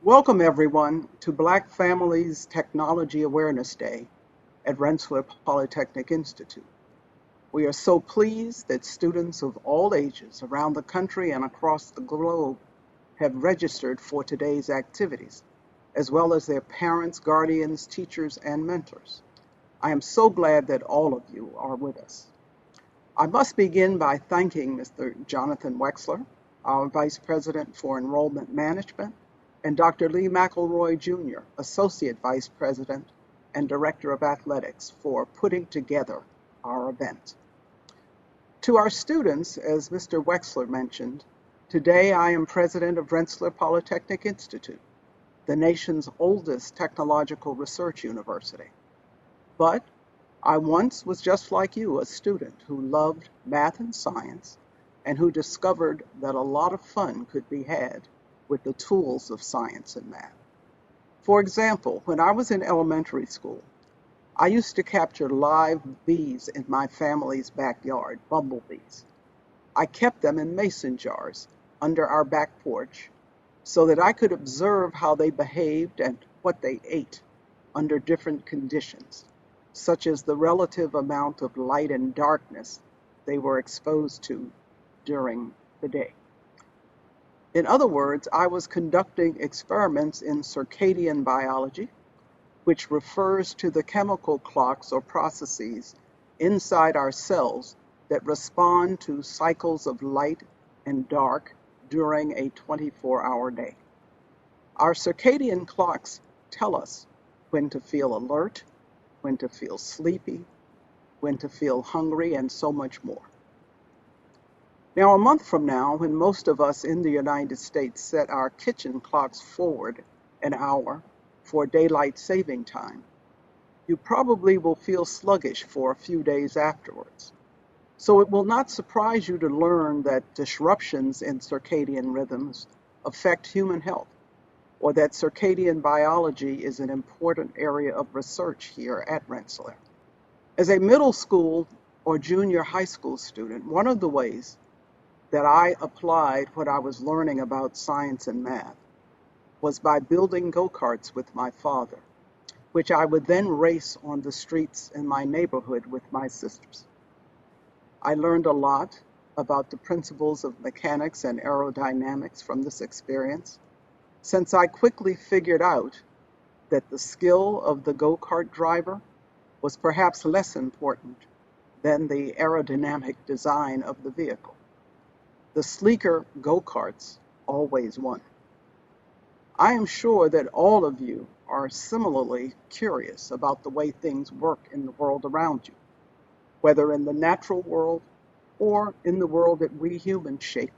Welcome, everyone, to Black Families Technology Awareness Day at Rensselaer Polytechnic Institute. We are so pleased that students of all ages around the country and across the globe have registered for today's activities, as well as their parents, guardians, teachers, and mentors. I am so glad that all of you are with us. I must begin by thanking Mr. Jonathan Wexler, our Vice President for Enrollment Management, and Dr. Lee McElroy Jr., Associate Vice President and Director of Athletics, for putting together our event. To our students, as Mr. Wexler mentioned, today I am President of Rensselaer Polytechnic Institute, the nation's oldest technological research university. But I once was just like you, a student who loved math and science and who discovered that a lot of fun could be had with the tools of science and math. For example, when I was in elementary school, I used to capture live bees in my family's backyard, bumblebees. I kept them in mason jars under our back porch so that I could observe how they behaved and what they ate under different conditions, such as the relative amount of light and darkness they were exposed to during the day. In other words, I was conducting experiments in circadian biology, which refers to the chemical clocks or processes inside our cells that respond to cycles of light and dark during a 24-hour day. Our circadian clocks tell us when to feel alert, when to feel sleepy, when to feel hungry, and so much more. Now, a month from now, when most of us in the United States set our kitchen clocks forward an hour for daylight saving time, you probably will feel sluggish for a few days afterwards. So it will not surprise you to learn that disruptions in circadian rhythms affect human health, or that circadian biology is an important area of research here at Rensselaer. As a middle school or junior high school student, one of the ways that I applied what I was learning about science and math was by building go-karts with my father, which I would then race on the streets in my neighborhood with my sisters. I learned a lot about the principles of mechanics and aerodynamics from this experience, since I quickly figured out that the skill of the go-kart driver was perhaps less important than the aerodynamic design of the vehicle. The sleeker go-karts always won. I am sure that all of you are similarly curious about the way things work in the world around you, whether in the natural world or in the world that we humans shape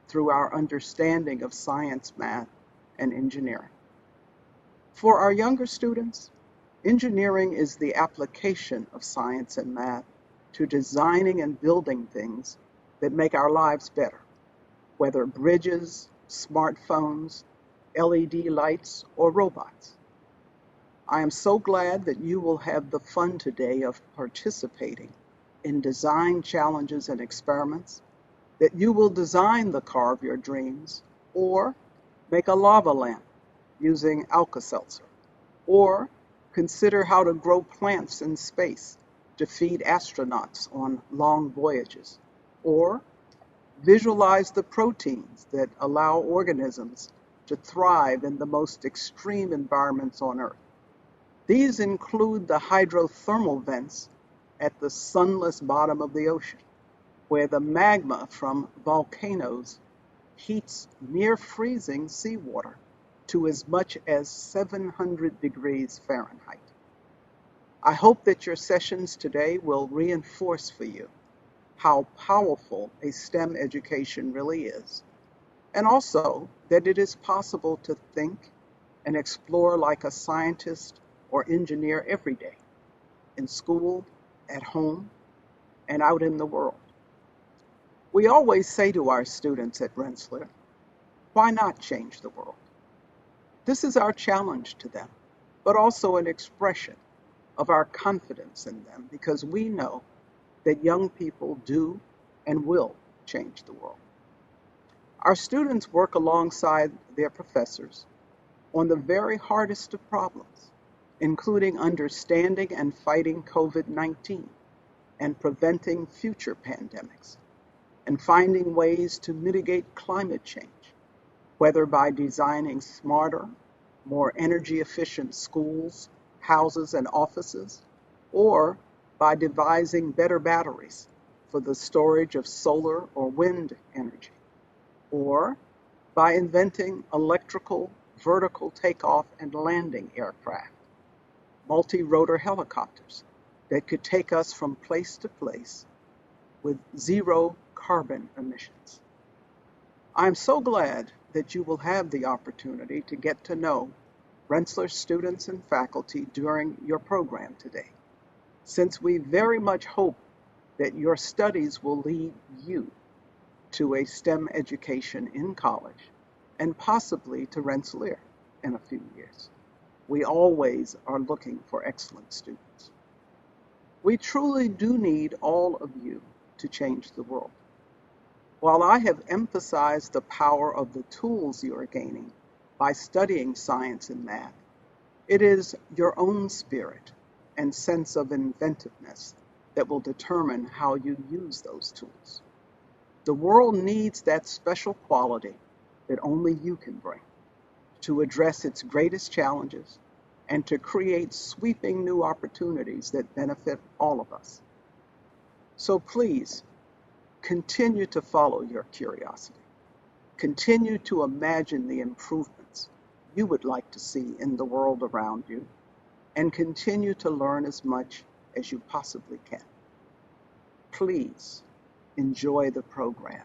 through our understanding of science, math, and engineering. For our younger students, engineering is the application of science and math to designing and building things that make our lives better, whether bridges, smartphones, LED lights, or robots. I am so glad that you will have the fun today of participating in design challenges and experiments, that you will design the car of your dreams, or make a lava lamp using Alka-Seltzer, or consider how to grow plants in space to feed astronauts on long voyages, or visualize the proteins that allow organisms to thrive in the most extreme environments on Earth. These include the hydrothermal vents at the sunless bottom of the ocean, where the magma from volcanoes heats near freezing seawater to as much as 700 degrees Fahrenheit. I hope that your sessions today will reinforce for you how powerful a STEM education really is, and also that it is possible to think and explore like a scientist or engineer every day, in school, at home, and out in the world. We always say to our students at Rensselaer, why not change the world? This is our challenge to them, but also an expression of our confidence in them because we know that young people do and will change the world. Our students work alongside their professors on the very hardest of problems, including understanding and fighting COVID-19 and preventing future pandemics, and finding ways to mitigate climate change, whether by designing smarter, more energy efficient schools, houses, and offices, or by devising better batteries for the storage of solar or wind energy, or by inventing electrical vertical takeoff and landing aircraft, multi-rotor helicopters that could take us from place to place with zero carbon emissions. I'm so glad that you will have the opportunity to get to know Rensselaer students and faculty during your program today, since we very much hope that your studies will lead you to a STEM education in college and possibly to Rensselaer in a few years. We always are looking for excellent students. We truly do need all of you to change the world. While I have emphasized the power of the tools you are gaining by studying science and math, it is your own spirit and sense of inventiveness that will determine how you use those tools. The world needs that special quality that only you can bring to address its greatest challenges and to create sweeping new opportunities that benefit all of us. So please, continue to follow your curiosity. Continue to imagine the improvements you would like to see in the world around you, and continue to learn as much as you possibly can. Please enjoy the program.